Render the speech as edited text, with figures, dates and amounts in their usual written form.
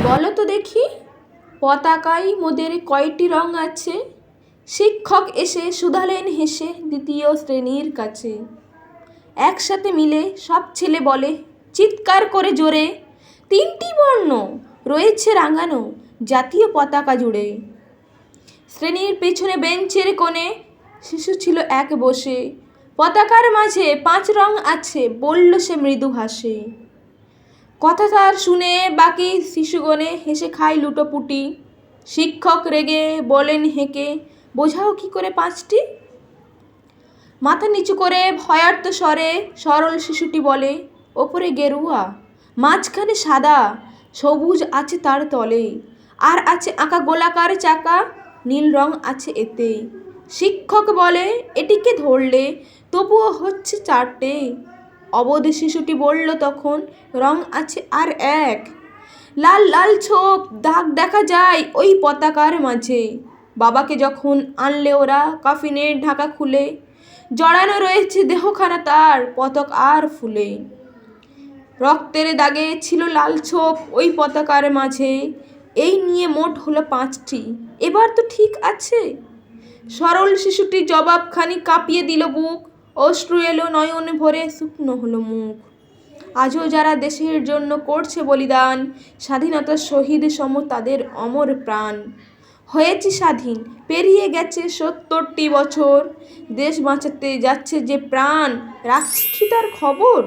বলো তো দেখি, পতাকায় মোদের কয়টি রং আছে? শিক্ষক এসে শুধালেন হেসে দ্বিতীয় শ্রেণীর কাছে। একসাথে মিলে সব ছেলে বলে চিৎকার করে জোরে, তিনটি বর্ণ রয়েছে রাঙানো জাতীয় পতাকা জুড়ে। শ্রেণীর পেছনে বেঞ্চের কোণে শিশু ছিল এক বসে। পতাকার মাঝে 5 রং আছে, বলল সে মৃদু হাসে। কথা তার শুনে বাকি শিশুগণে হেসে খায় লুটোপুটি। শিক্ষক রেগে বলেন হেঁকে, বোঝাও কি করে 5টি? মাথা নিচু করে ভয়ার্ত স্বরে সরল শিশুটি বলে, ওপরে গেরুয়া, মাঝখানে সাদা, সবুজ আছে তার তলে, আর আছে আঁকা গোলাকার চাকা, নীল রং আছে এতে। শিক্ষক বলে, এটিকে ধরলে তবুও হচ্ছে 4টে। অবোধ শিশুটি বলল তখন, রং আছে আর এক। লাল লাল ছোপ দাগ দেখা যায় ওই পতাকার মাঝে। বাবাকে যখন আনলে ওরা কাফিনের ঢাকা খুলে, জড়ানো রয়েছে দেহখানা তার পতাক আর ফুলে। রক্তের দাগে ছিল লাল ছোপ ওই পতাকার মাঝে। এই নিয়ে মোট হলো 5টি, এবার তো ঠিক আছে? সরল শিশুটি জবাবখানি কাঁপিয়ে দিল বুক, অশ্রু এলো নয়ন ভরে, শুকনো হলো মুখ। আজও যারা দেশের জন্য করছে বলিদান, স্বাধীনতার শহীদ সম তাদের অমর প্রাণ। হয়েছে স্বাধীন, পেরিয়ে গেছে 70টি বছর, দেশ বাঁচাতে যাচ্ছে যে প্রাণ, রাখছে কি তার খবর?